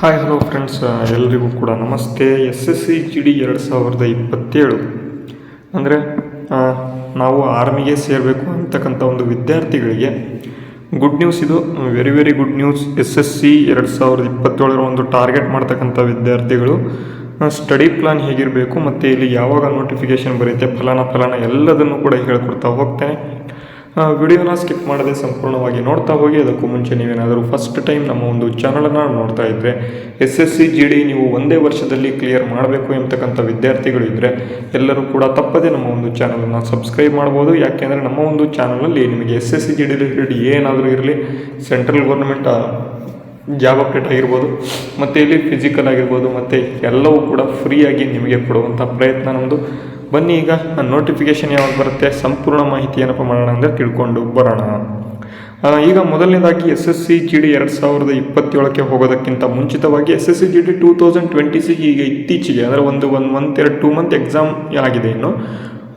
Hi hello friends, ಎಲ್ರಿಗೂ ಕೂಡ ನಮಸ್ತೆ. SSC GD 2027 ಅಂದರೆ ನಾವು ಆರ್ಮಿಗೆ ಸೇರಬೇಕು ಅಂತಕ್ಕಂಥ ಒಂದು ವಿದ್ಯಾರ್ಥಿಗಳಿಗೆ ಗುಡ್ ನ್ಯೂಸ್. ಇದು ವೆರಿ ಗುಡ್ ನ್ಯೂಸ್. SSC 2027 ಒಂದು ಟಾರ್ಗೆಟ್ ಮಾಡ್ತಕ್ಕಂಥ ವಿದ್ಯಾರ್ಥಿಗಳು ಸ್ಟಡಿ ಪ್ಲಾನ್ ಹೇಗಿರಬೇಕು ಮತ್ತು ಇಲ್ಲಿ ಯಾವಾಗ ನೋಟಿಫಿಕೇಷನ್ ಬರುತ್ತೆ, ಫಲಾನ ಎಲ್ಲದನ್ನು ಕೂಡ ಹೇಳ್ಕೊಡ್ತಾ ಹೋಗ್ತೇನೆ. ವಿಡಿಯೋನ ಸ್ಕಿಪ್ ಮಾಡದೆ ಸಂಪೂರ್ಣವಾಗಿ ನೋಡ್ತಾ ಹೋಗಿ. ಅದಕ್ಕೂ ಮುಂಚೆ ನೀವೇನಾದರೂ ಫಸ್ಟ್ ಟೈಮ್ ನಮ್ಮ ಒಂದು ಚಾನಲನ್ನು ನೋಡ್ತಾ ಇದ್ದರೆ SSC GD ನೀವು ಒಂದೇ ವರ್ಷದಲ್ಲಿ ಕ್ಲಿಯರ್ ಮಾಡಬೇಕು ಎಂಬತಕ್ಕಂಥ ವಿದ್ಯಾರ್ಥಿಗಳು ಇದ್ದರೆ ಎಲ್ಲರೂ ಕೂಡ ತಪ್ಪದೆ ನಮ್ಮ ಒಂದು ಚಾನಲನ್ನು ಸಬ್ಸ್ಕ್ರೈಬ್ ಮಾಡ್ಬೋದು. ಯಾಕೆಂದರೆ ನಮ್ಮ ಒಂದು ಚಾನಲಲ್ಲಿ ನಿಮಗೆ SSC GD ರಿಲೇಟೆಡ್ ಏನಾದರೂ ಇರಲಿ, ಸೆಂಟ್ರಲ್ ಗೌರ್ಮೆಂಟ್ ಜಾಬ್ ಅಪ್ಡೇಟ್ ಆಗಿರ್ಬೋದು ಮತ್ತು ಇಲ್ಲಿ ಫಿಸಿಕಲ್ ಆಗಿರ್ಬೋದು ಮತ್ತು ಎಲ್ಲವೂ ಕೂಡ ಫ್ರೀಯಾಗಿ ನಿಮಗೆ ಕೊಡುವಂಥ ಪ್ರಯತ್ನ ನಮ್ಮದು. ಬನ್ನಿ, ಈಗ ನೋಟಿಫಿಕೇಷನ್ ಯಾವಾಗ ಬರುತ್ತೆ ಸಂಪೂರ್ಣ ಮಾಹಿತಿ ಏನಪ್ಪ ಮಾಡೋಣ ಅಂದರೆ ತಿಳ್ಕೊಂಡು ಬರೋಣ. ಈಗ ಮೊದಲನೇದಾಗಿ SSC GD 2027 ಹೋಗೋದಕ್ಕಿಂತ ಮುಂಚಿತವಾಗಿ SSC GD 2026 ಈಗ ಇತ್ತೀಚೆಗೆ ಅಂದರೆ ಒಂದು ಮಂತ್ 2 ಮಂತ್ ಎಕ್ಸಾಮ್ ಆಗಿದೆ.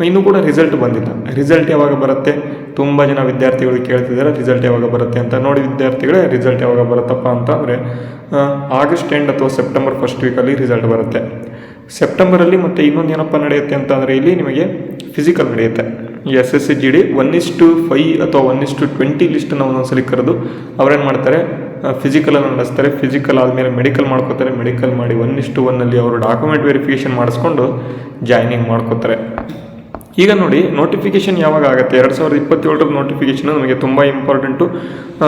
ಇನ್ನೂ ಕೂಡ ರಿಸಲ್ಟ್ ಬಂದಿಲ್ಲ. ರಿಸಲ್ಟ್ ಯಾವಾಗ ಬರುತ್ತೆ? ತುಂಬ ಜನ ವಿದ್ಯಾರ್ಥಿಗಳು ಕೇಳ್ತಿದ್ದಾರೆ ರಿಸಲ್ಟ್ ಯಾವಾಗ ಬರುತ್ತೆ ಅಂತ. ನೋಡಿ ವಿದ್ಯಾರ್ಥಿಗಳೇ, ರಿಸಲ್ಟ್ ಯಾವಾಗ ಬರುತ್ತಪ್ಪ ಅಂತ ಅಂದರೆ ಆಗಸ್ಟ್ ಎಂಡ್ ಅಥವಾ ಸೆಪ್ಟೆಂಬರ್ ಫಸ್ಟ್ ವೀಕಲ್ಲಿ ರಿಸಲ್ಟ್ ಬರುತ್ತೆ. ಸೆಪ್ಟೆಂಬರಲ್ಲಿ ಮತ್ತು ಇನ್ನೊಂದು ಏನಪ್ಪ ನಡೆಯುತ್ತೆ ಅಂತಂದರೆ ಇಲ್ಲಿ ನಿಮಗೆ ಫಿಸಿಕಲ್ ನಡೆಯುತ್ತೆ. SSC GD 1:5 ಅಥವಾ 1:20 ಲಿಸ್ಟನ್ನು ಒಂದೊಂದ್ಸಲಿ ಕರೆದು ಅವ್ರೇನು ಮಾಡ್ತಾರೆ, ಫಿಸಿಕಲನ್ನು ನಡೆಸ್ತಾರೆ. ಫಿಸಿಕಲ್ ಆದಮೇಲೆ ಮೆಡಿಕಲ್ ಮಾಡ್ಕೋತಾರೆ. ಮೆಡಿಕಲ್ ಮಾಡಿ 1:1 ಅವರು ಡಾಕ್ಯುಮೆಂಟ್ ವೆರಿಫಿಕೇಷನ್ ಮಾಡಿಸ್ಕೊಂಡು ಜಾಯ್ನಿಂಗ್ ಮಾಡ್ಕೋತಾರೆ. ಈಗ ನೋಡಿ ನೋಟಿಫಿಕೇಷನ್ ಯಾವಾಗ ಆಗುತ್ತೆ? 2027 ನೋಟಿಫಿಕೇಷನ್ ನಮಗೆ ತುಂಬ ಇಂಪಾರ್ಟೆಂಟು.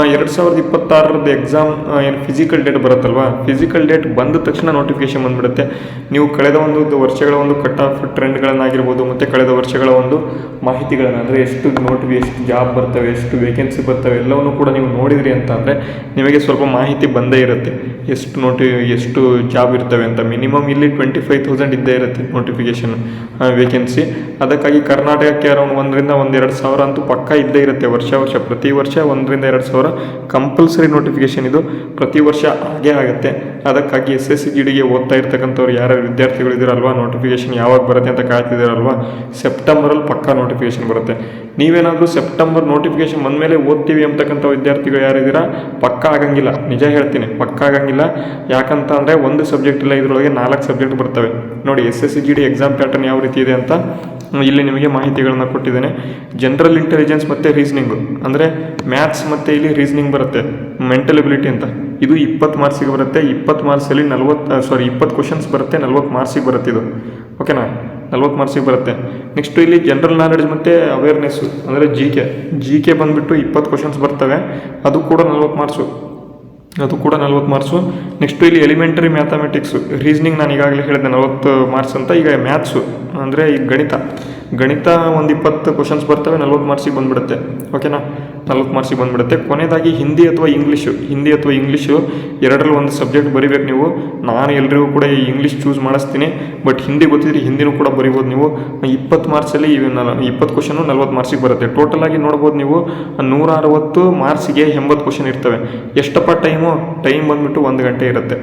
2026 ಎಕ್ಸಾಮ್ ಏನು ಫಿಸಿಕಲ್ ಡೇಟ್ ಬರುತ್ತಲ್ವ, ಫಿಸಿಕಲ್ ಡೇಟ್ ಬಂದ ತಕ್ಷಣ ನೋಟಿಫಿಕೇಷನ್ ಬಂದುಬಿಡುತ್ತೆ. ನೀವು ಕಳೆದ ಒಂದು ವರ್ಷಗಳ ಒಂದು ಕಟ್ ಆಫ್ ಟ್ರೆಂಡ್ಗಳನ್ನಾಗಿರ್ಬೋದು ಮತ್ತು ಕಳೆದ ವರ್ಷಗಳ ಒಂದು ಮಾಹಿತಿಗಳನ್ನು ಅಂದರೆ ಎಷ್ಟು ಜಾಬ್ ಬರ್ತವೆ, ಎಷ್ಟು ವೇಕೆನ್ಸಿ ಬರ್ತವೆ ಎಲ್ಲವನ್ನೂ ಕೂಡ ನೀವು ನೋಡಿದ್ರಿ ಅಂತ ಅಂದರೆ ನಿಮಗೆ ಸ್ವಲ್ಪ ಮಾಹಿತಿ ಬಂದೇ ಇರುತ್ತೆ. ಎಷ್ಟು ಜಾಬ್ ಇರ್ತವೆ ಅಂತ. ಮಿನಿಮಮ್ ಇಲ್ಲಿ 25,000 ಇದ್ದೇ ಇರುತ್ತೆ ನೋಟಿಫಿಕೇಷನ್ ವೇಕೆನ್ಸಿ. ಅದಕ್ಕಾಗಿ ಕರ್ನಾಟಕಕ್ಕೆ ಅರೌಂಡ್ 1,000-1,200 ಅಂತೂ ಪಕ್ಕ ಇದ್ದೇ ಇರುತ್ತೆ. ವರ್ಷ ಪ್ರತಿ ವರ್ಷ 1,000-2,000 ಕಂಪಲ್ಸರಿ ನೋಟಿಫಿಕೇಷನ್ ಇದು ಪ್ರತಿ ವರ್ಷ ಹಾಗೇ ಆಗುತ್ತೆ. ಅದಕ್ಕಾಗಿ SSC GDಗೆ ಓದ್ತಾ ಇರ್ತಕ್ಕಂಥವ್ರು ಯಾರ್ಯಾರು ವಿದ್ಯಾರ್ಥಿಗಳು ಇದ್ದೀರಲ್ವ, ನೋಟಿಫಿಕೇಷನ್ ಯಾವಾಗ ಬರುತ್ತೆ ಅಂತ ಕಾಯ್ತಿದ್ದೀರಲ್ವ, ಸೆಪ್ಟೆಂಬರಲ್ಲಿ ಪಕ್ಕ ನೋಟಿಫಿಕೇಷನ್ ಬರುತ್ತೆ. ನೀವೇನಾದರೂ ಸೆಪ್ಟೆಂಬರ್ ನೋಟಿಫಿಕೇಷನ್ ಬಂದಮೇಲೆ ಓದ್ತೀವಿ ಅಂತಕ್ಕಂಥ ವಿದ್ಯಾರ್ಥಿಗಳು ಯಾರಿದ್ದೀರಾ, ಪಕ್ಕ ಆಗಂಗಿಲ್ಲ. ನಿಜ ಹೇಳ್ತೀನಿ, ಪಕ್ಕ ಆಗಂಗಿಲ್ಲ. ಯಾಕಂತ ಅಂದರೆ ಒಂದು ಸಬ್ಜೆಕ್ಟ್ ಇಲ್ಲ, ಇದರೊಳಗೆ 4 ಸಬ್ಜೆಕ್ಟ್ ಬರ್ತವೆ. ನೋಡಿ SSC GD ಎಕ್ಸಾಮ್ ಪ್ಯಾಟರ್ನ್ ಯಾವ ರೀತಿ ಇದೆ ಅಂತ ಇಲ್ಲಿ ನಿಮಗೆ ಮಾಹಿತಿಗಳನ್ನು ಕೊಟ್ಟಿದ್ದೇನೆ. ಜನರಲ್ ಇಂಟೆಲಿಜೆನ್ಸ್ ಮತ್ತು ರೀಸನಿಂಗು ಅಂದರೆ ಮ್ಯಾಥ್ಸ್ ಮತ್ತು ಇಲ್ಲಿ ರೀಸನಿಂಗ್ ಬರುತ್ತೆ. ಮೆಂಟಲ್ ಎಬಿಲಿಟಿ ಅಂತ ಇದು 20 ಮಾರ್ಕ್ಸಿಗೆ ಬರುತ್ತೆ. 20 ಮಾರ್ಕ್ಸಲ್ಲಿ 20 ಕ್ವಶನ್ಸ್ ಬರುತ್ತೆ, 40 ಮಾರ್ಕ್ಸಿಗೆ ಬರುತ್ತೆ. ಇದು ಓಕೆನಾ, 40 ಮಾರ್ಕ್ಸಿಗೆ ಬರುತ್ತೆ. ನೆಕ್ಸ್ಟು ಇಲ್ಲಿ ಜನರಲ್ ನಾಲೆಡ್ಜ್ ಮತ್ತು ಅವೇರ್ನೆಸ್ಸು ಅಂದರೆ ಜಿ ಕೆ ಬಂದುಬಿಟ್ಟು 20 ಕ್ವಶನ್ಸ್ ಬರ್ತವೆ. ಅದು ಕೂಡ 40 ಮಾರ್ಕ್ಸು. ನೆಕ್ಸ್ಟು ಇಲ್ಲಿ ಎಲಿಮೆಂಟರಿ ಮ್ಯಾಥಮೆಟಿಕ್ಸು, ರೀಸನಿಂಗ್ ನಾನು ಈಗಾಗಲೇ ಹೇಳಿದೆ 40 ಮಾರ್ಕ್ಸ್ ಅಂತ. ಈಗ ಮ್ಯಾಥ್ಸು ಅಂದರೆ ಈ ಗಣಿತ ಒಂದು 20 ಕ್ವಶನ್ಸ್ ಬರ್ತವೆ, 40 ಮಾರ್ಕ್ಸಿಗೆ ಬಂದುಬಿಡುತ್ತೆ. ಓಕೆನಾ, 40 ಮಾರ್ಕ್ಸಿಗೆ ಬಂದುಬಿಡುತ್ತೆ. ಕೊನೆಯದಾಗಿ ಹಿಂದಿ ಅಥವಾ ಇಂಗ್ಲೀಷು ಎರಡರಲ್ಲಿ ಒಂದು ಸಬ್ಜೆಕ್ಟ್ ಬರಿಬೇಕು ನೀವು. ನಾನು ಎಲ್ರಿಗೂ ಕೂಡ ಈ ಇಂಗ್ಲೀಷ್ ಚೂಸ್ ಮಾಡಿಸ್ತೀನಿ, ಬಟ್ ಹಿಂದಿ ಗೊತ್ತಿದ್ರೆ ಹಿಂದಿನೂ ಕೂಡ ಬರಿಬೋದು ನೀವು. 20 ಮಾರ್ಕ್ಸಲ್ಲಿ 20 ಕ್ವಶನು 40 ಮಾರ್ಕ್ಸಿಗೆ ಬರುತ್ತೆ. ಟೋಟಲಾಗಿ ನೋಡ್ಬೋದು ನೀವು 160 ಮಾರ್ಕ್ಸಿಗೆ 80 ಕ್ವಶನ್ ಇರ್ತವೆ. ಎಷ್ಟಪ್ಪ ಟೈಮ್ ಬಂದುಬಿಟ್ಟು 1 ಗಂಟೆ ಇರುತ್ತೆ.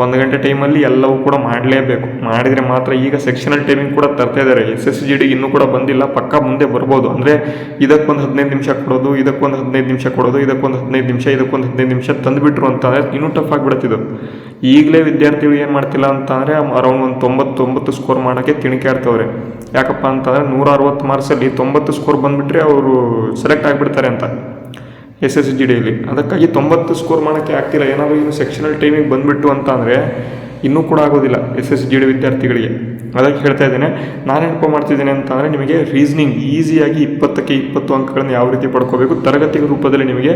1 ಗಂಟೆ ಟೈಮಲ್ಲಿ ಎಲ್ಲವೂ ಕೂಡ ಮಾಡಲೇಬೇಕು. ಮಾಡಿದರೆ ಮಾತ್ರ. ಈಗ ಸೆಕ್ಷನಲ್ ಟೈಮಿಂಗ್ ಕೂಡ ತರ್ತಾ ಇದ್ದಾರೆ. SSC GDಗೆ ಇನ್ನೂ ಕೂಡ ಬಂದಿಲ್ಲ, ಪಕ್ಕ ಮುಂದೆ ಬರ್ಬೋದು. ಅಂದರೆ ಇದಕ್ಕೊಂದು 15 ನಿಮಿಷ ಕೊಡೋದು, ಇದಕ್ಕೊಂದು 15 ನಿಮಿಷ ಕೊಡೋದು, ಇದಕ್ಕೊಂದು 15 ನಿಮಿಷ, ಇದಕ್ಕೊಂದು 15 ನಿಮಿಷ ತಂದುಬಿಟ್ರು ಅಂತಂದರೆ ಇನ್ನೂ ಟಫ್ ಆಗಿಬಿಡುತ್ತಿದ್ದು. ಈಗಲೇ ವಿದ್ಯಾರ್ಥಿಗಳು ಏನು ಮಾಡ್ತಿಲ್ಲ ಅಂತಂದರೆ ಅರೌಂಡ್ ಒಂದು 99 ಸ್ಕೋರ್ ಮಾಡೋಕ್ಕೆ ತಿಣಿಕಾಡ್ತವ್ರೆ. ಯಾಕಪ್ಪ ಅಂತಂದರೆ 160 ಮಾರ್ಕ್ಸಲ್ಲಿ 90 ಸ್ಕೋರ್ ಬಂದುಬಿಟ್ರೆ ಅವರು ಸೆಲೆಕ್ಟ್ ಆಗಿಬಿಡ್ತಾರೆ ಅಂತ SSC GDಯಲ್ಲಿ. ಅದಕ್ಕಾಗಿ 90 ಸ್ಕೋರ್ ಮಾಡೋಕ್ಕೆ ಆಗ್ತಿಲ್ಲ. ಏನಾದರೂ ಇನ್ನು ಸೆಕ್ಷನಲ್ ಟೈಮಿಗೆ ಬಂದುಬಿಟ್ಟು ಅಂತ ಅಂದರೆ ಇನ್ನೂ ಕೂಡ ಆಗೋದಿಲ್ಲ SSC GD ವಿದ್ಯಾರ್ಥಿಗಳಿಗೆ. ಅದಕ್ಕೆ ಹೇಳ್ತಾ ಇದ್ದೇನೆ. ನಾನೇನಪ್ಪ ಮಾಡ್ತಿದ್ದೇನೆ ಅಂತಂದರೆ ನಿಮಗೆ ರೀಸನಿಂಗ್ ಈಸಿಯಾಗಿ 20ಕ್ಕೆ 20 ಅಂಕಗಳನ್ನು ಯಾವ ರೀತಿ ಪಡ್ಕೋಬೇಕು ತರಗತಿ ರೂಪದಲ್ಲಿ ನಿಮಗೆ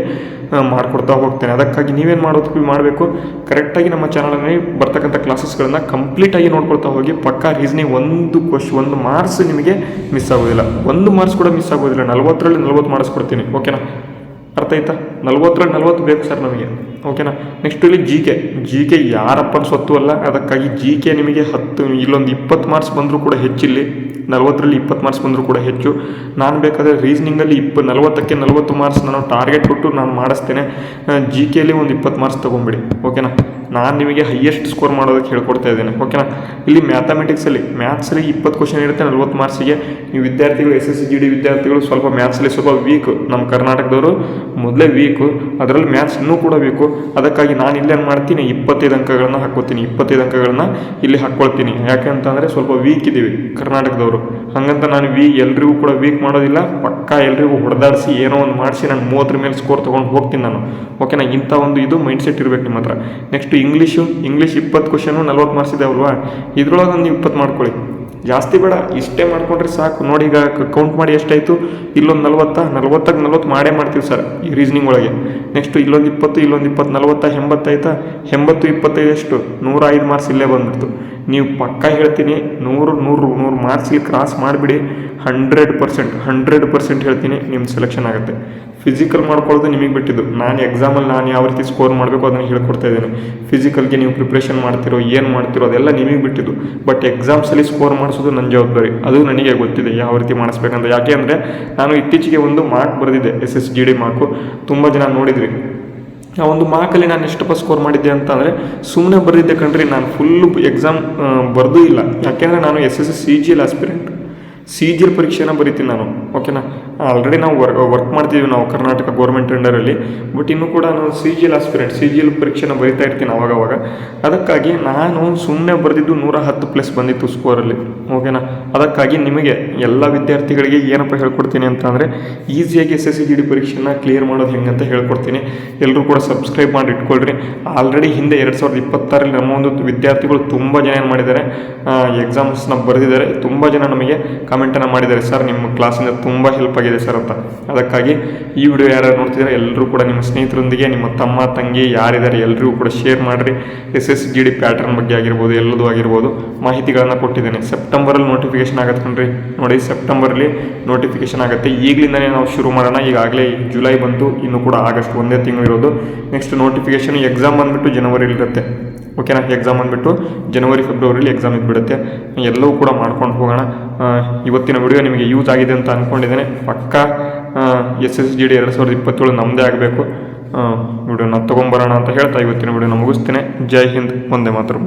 ಮಾಡಿಕೊಡ್ತಾ ಹೋಗ್ತೇನೆ. ಅದಕ್ಕಾಗಿ ನೀವೇನು ಮಾಡಬೇಕು, ಕರೆಕ್ಟಾಗಿ ನಮ್ಮ ಚಾನಲಲ್ಲಿ ಬರ್ತಕ್ಕಂಥ ಕ್ಲಾಸಸ್ಗಳನ್ನು ಕಂಪ್ಲೀಟಾಗಿ ನೋಡ್ಕೊಳ್ತಾ ಹೋಗಿ. ಪಕ್ಕ ರೀಸನಿಂಗ್ ಒಂದು ಮಾರ್ಕ್ಸ್ ನಿಮಗೆ ಮಿಸ್ ಆಗೋದಿಲ್ಲ. 1 ಮಾರ್ಕ್ಸ್ ಕೂಡ ಮಿಸ್ ಆಗೋದಿಲ್ಲ. 40ರಲ್ಲಿ 40 ಮಾರ್ಕ್ಸ್ ಕೊಡ್ತೀನಿ. ಓಕೆನಾ, ಅರ್ಥ ಆಯ್ತಾ? 40ರಲ್ಲಿ 40 ಬೇಕು ಸರ್ ನಮಗೆ. ಓಕೆನಾ. ನೆಕ್ಸ್ಟ್ ಇಲ್ಲಿ ಜಿ ಕೆ ಯಾರಪ್ಪನ ಸ್ವತ್ತು ಅಲ್ಲ. ಅದಕ್ಕಾಗಿ GK ನಿಮಗೆ 10 ಇಲ್ಲೊಂದು 20 ಮಾರ್ಕ್ಸ್ ಬಂದರೂ ಕೂಡ ಹೆಚ್ಚಿಲ್ಲಿ, 40ರಲ್ಲಿ 20 ಮಾರ್ಕ್ಸ್ ಬಂದರೂ ಕೂಡ ಹೆಚ್ಚು. ನಾನು ಬೇಕಾದರೆ ರೀಸನಿಂಗಲ್ಲಿ 40ಕ್ಕೆ 40 ಮಾರ್ಕ್ಸ್ ನಾನು ಟಾರ್ಗೆಟ್ ಕೊಟ್ಟು ನಾನು ಮಾಡಿಸ್ತೇನೆ. GKಯಲ್ಲಿ ಒಂದು 20 ಮಾರ್ಕ್ಸ್ ತೊಗೊಂಬಿಡಿ. ಓಕೆನಾ. ನಾನು ನಿಮಗೆ ಹೈಯೆಸ್ಟ್ ಸ್ಕೋರ್ ಮಾಡೋದಕ್ಕೆ ಹೇಳ್ಕೊಡ್ತಾ ಇದ್ದೇನೆ, ಓಕೆನಾ. ಇಲ್ಲಿ ಮ್ಯಾಥಮೆಟಿಕ್ಸಲ್ಲಿ 20 ಕ್ವಶನ್ ಇರುತ್ತೆ 40 ಮಾರ್ಕ್ಸಿಗೆ. ನೀವು ವಿದ್ಯಾರ್ಥಿಗಳು SSC GD ವಿದ್ಯಾರ್ಥಿಗಳು ಸ್ವಲ್ಪ ಮ್ಯಾಥ್ಸಲ್ಲಿ ಸ್ವಲ್ಪ ವೀಕು, ನಮ್ಮ ಕರ್ನಾಟಕದವರು ಮೊದಲೇ ವೀಕು, ಅದರಲ್ಲಿ ಮ್ಯಾಥ್ಸ್ ಇನ್ನೂ ಕೂಡ ವೀಕು. ಅದಕ್ಕಾಗಿ ನಾನು ಇಲ್ಲೇನು ಮಾಡ್ತೀನಿ, 25 ಅಂಕಗಳನ್ನ ಹಾಕ್ಕೋತೀನಿ, 25 ಅಂಕಗಳನ್ನ ಇಲ್ಲಿ ಹಾಕ್ಕೊಳ್ತೀನಿ. ಯಾಕೆ ಅಂತಂದರೆ ಸ್ವಲ್ಪ ವೀಕ್ ಇದ್ದೀವಿ ಕರ್ನಾಟಕದವರು, ಹಾಗಂತ ನಾನು ಎಲ್ರಿಗೂ ಕೂಡ ವೀಕ್ ಮಾಡೋದಿಲ್ಲ, ಪಕ್ಕಾ ಎಲ್ರಿಗೂ ಹೊಡೆದಾಡಿಸಿ ಏನೋ ಒಂದು ಮಾಡಿಸಿ ನಾನು 30 ಮೇಲೆ ಸ್ಕೋರ್ ತೊಗೊಂಡು ಹೋಗ್ತೀನಿ ನಾನು, ಓಕೆನಾ. ಇಂಥ ಒಂದು ಇದು ಮೈಂಡ್ಸೆಟ್ ಇರಬೇಕು ನಿಮ್ಮ ಹತ್ರ. ನೆಕ್ಸ್ಟ್ ಇಂಗ್ಲೀಷ್ 20 ಕ್ವಶನು 40 ಮಾರ್ಕ್ಸ್ ಇದೆ ಅಲ್ವಾ, ಇದ್ರೊಳಗೆ ಒಂದು 20 ಮಾಡ್ಕೊಳ್ಳಿ, ಜಾಸ್ತಿ ಬೇಡ, ಇಷ್ಟೇ ಮಾಡ್ಕೊಂಡ್ರೆ ಸಾಕು. ನೋಡಿ ಈಗ ಕೌಂಟ್ ಮಾಡಿ ಎಷ್ಟಾಯಿತು, ಇಲ್ಲೊಂದು 40ಕ್ಕೆ 40 ಮಾಡೇ ಮಾಡ್ತೀವಿ ಸರ್ ಈ ರೀಸನಿಂಗ್ ಒಳಗೆ. ನೆಕ್ಸ್ಟ್ ಇಲ್ಲೊಂದು 20, ಇಲ್ಲೊಂದು 20, 40, 80 ಆಯಿತಾ, 80, 25 ಎಷ್ಟು 105 ಮಾರ್ಕ್ಸ್ ಇಲ್ಲೇ ಬಂದ್ಬಿಡ್ತು. ನೀವು ಪಕ್ಕ ಹೇಳ್ತೀನಿ 100 ಮಾರ್ಕ್ಸ್ ಇಲ್ಲಿ ಕ್ರಾಸ್ ಮಾಡಿಬಿಡಿ, 100% ಹೇಳ್ತೀನಿ ನಿಮ್ಮ ಸೆಲೆಕ್ಷನ್ ಆಗುತ್ತೆ. ಫಿಸಿಕಲ್ ಮಾಡ್ಕೊಳ್ಳೋದು ನಿಮಗೆ ಬಿಟ್ಟಿದ್ದು, ನಾನು ಎಕ್ಸಾಮಲ್ಲಿ ನಾನು ಯಾವ ರೀತಿ ಸ್ಕೋರ್ ಮಾಡಬೇಕು ಅದನ್ನು ಹೇಳ್ಕೊಡ್ತಾ ಇದ್ದೇನೆ. ಫಿಸಿಕಲ್ಗೆ ನೀವು ಪ್ರಿಪ್ರೇಷನ್ ಮಾಡ್ತಿರೋ ಏನು ಮಾಡ್ತಿರೋ ಅದೆಲ್ಲ ನಿಮಗೆ ಬಿಟ್ಟಿದ್ದು, ಬಟ್ ಎಕ್ಸಾಮ್ಸಲ್ಲಿ ಸ್ಕೋರ್ ಮಾಡಿಸೋದು ನನ್ನ ಜವಾಬ್ದಾರಿ, ಅದು ನನಗೆ ಗೊತ್ತಿದೆ ಯಾವ ರೀತಿ ಮಾಡಿಸ್ಬೇಕಂತ. ಯಾಕೆ ಅಂದರೆ ನಾನು ಇತ್ತೀಚೆಗೆ ಒಂದು ಮಾರ್ಕ್ ಬರೆದಿದ್ದೆ, SSC GD ಮಾರ್ಕು, ತುಂಬ ಜನ ನೋಡಿದ್ರಿ. ಆ ಒಂದು ಮಾರ್ಕಲ್ಲಿ ನಾನು ಎಷ್ಟಪ್ಪ ಸ್ಕೋರ್ ಮಾಡಿದ್ದೆ ಅಂತ ಅಂದರೆ ಸುಮ್ಮನೆ ಬರೆದಿದ್ದೆ ಕಣ್ರಿ, ನಾನು ಫುಲ್ಲು ಎಕ್ಸಾಮ್ ಬರೆದೂ ಇಲ್ಲ. ಯಾಕೆಂದರೆ ನಾನು SSC CGL ಆಸ್ಪಿರೆಂಟ್, CGL ಪರೀಕ್ಷೆನ ಬರಿತೀನಿ ನಾನು, ಓಕೆನಾ. ಆಲ್ರೆಡಿ ನಾವು ವರ್ಕ್ ಮಾಡ್ತೀವಿ ನಾವು ಕರ್ನಾಟಕ ಗೌರ್ಮೆಂಟ್ ಅಂಡರಲ್ಲಿ, ಬಟ್ ಇನ್ನೂ ಕೂಡ ನಾನು CGL ಆಸ್ಪಿರೆಂಟ್, CGL ಪರೀಕ್ಷೆನ ಬರಿತಾ ಇರ್ತೀನಿ ಅವಾಗವಾಗ. ಅದಕ್ಕಾಗಿ ನಾನು ಸುಮ್ಮನೆ ಬರೆದಿದ್ದು 110+ ಬಂದಿತ್ತು ಸ್ಕೋರಲ್ಲಿ, ಓಕೆನಾ. ಅದಕ್ಕಾಗಿ ನಿಮಗೆ ಎಲ್ಲ ವಿದ್ಯಾರ್ಥಿಗಳಿಗೆ ಏನಪ್ಪ ಹೇಳ್ಕೊಡ್ತೀನಿ ಅಂತ ಅಂದರೆ ಈಸಿಯಾಗಿ SSC GD ಪರೀಕ್ಷೆನ ಕ್ಲಿಯರ್ ಮಾಡೋದು ಹೆಂಗಂತ ಹೇಳ್ಕೊಡ್ತೀನಿ. ಎಲ್ಲರೂ ಕೂಡ ಸಬ್ಸ್ಕ್ರೈಬ್ ಮಾಡಿ ಇಟ್ಕೊಳ್ರಿ. ಆಲ್ರೆಡಿ ಹಿಂದೆ 2026ರಲ್ಲಿ ನಮ್ಮ ಒಂದು ವಿದ್ಯಾರ್ಥಿಗಳು ತುಂಬ ಜನ ಏನು ಮಾಡಿದ್ದಾರೆ, ಎಕ್ಸಾಮ್ಸ್ನ ಬರೆದಿದ್ದಾರೆ. ತುಂಬ ಜನ ನಮಗೆ ಕಮೆಂಟನ್ನು ಮಾಡಿದ್ದಾರೆ, ಸರ್ ನಿಮ್ಮ ಕ್ಲಾಸಿಂದ ತುಂಬ ಹೆಲ್ಪ್ ಆಗಿದೆ ಸರ್ ಅಂತ. ಅದಕ್ಕಾಗಿ ಈ ವಿಡಿಯೋ ಯಾರು ನೋಡ್ತಿದ್ದಾರೆ ಎಲ್ಲರೂ ಕೂಡ ನಿಮ್ಮ ಸ್ನೇಹಿತರೊಂದಿಗೆ, ನಿಮ್ಮ ತಮ್ಮ ತಂಗಿ ಯಾರಿದ್ದಾರೆ ಎಲ್ಲರಿಗೂ ಕೂಡ ಶೇರ್ ಮಾಡಿರಿ. SSC GD ಪ್ಯಾಟರ್ನ್ ಬಗ್ಗೆ ಆಗಿರ್ಬೋದು, ಎಲ್ಲದೂ ಆಗಿರ್ಬೋದು ಮಾಹಿತಿಗಳನ್ನು ಕೊಟ್ಟಿದ್ದೇನೆ. ಸೆಪ್ಟೆಂಬರಲ್ಲಿ ನೋಟಿಫಿಕೇಶನ್ ಆಗುತ್ತೆ ಕಣ್ರಿ, ನೋಡಿ ಸೆಪ್ಟೆಂಬರಲ್ಲಿ ನೋಟಿಫಿಕೇಶನ್ ಆಗುತ್ತೆ. ಈಗಲಿಂದನೇ ನಾವು ಶುರು ಮಾಡೋಣ, ಈಗಾಗಲೇ ಜುಲೈ ಬಂತು, ಇನ್ನೂ ಕೂಡ ಆಗಸ್ಟ್ ಒಂದೇ ತಿಂಗಳು ಇರೋದು. ನೆಕ್ಸ್ಟ್ ನೋಟಿಫಿಕೇಶನ್ ಎಕ್ಸಾಮ್ ಬಂದುಬಿಟ್ಟು ಜನವರಿಲಿ ಇರುತ್ತೆ, ಓಕೆನಾ. ಎಕ್ಸಾಮ್ ಬಂದುಬಿಟ್ಟು ಜನವರಿ ಫೆಬ್ರವರಿಲಿ ಎಕ್ಸಾಮ್ ಇದ್ಬಿಡುತ್ತೆ. ಎಲ್ಲವೂ ಕೂಡ ಮಾಡ್ಕೊಂಡು ಹೋಗೋಣ. ಇವತ್ತಿನ ವಿಡಿಯೋ ನಿಮಗೆ ಯೂಸ್ ಆಗಿದೆ ಅಂತ ಅಂದ್ಕೊಂಡಿದ್ದೇನೆ. ಪಕ್ಕಾ SSC GD 2027 ನಮ್ಮದೇ ಆಗಬೇಕು. ವಿಡಿಯೋನ ತೊಗೊಂಬರೋಣ ಅಂತ ಹೇಳ್ತಾ ಇವತ್ತಿನ ವಿಡಿಯೋನ ಮುಗಿಸ್ತೇನೆ. ಜೈ ಹಿಂದ್, ವಂದೇ ಮಾತರಂ.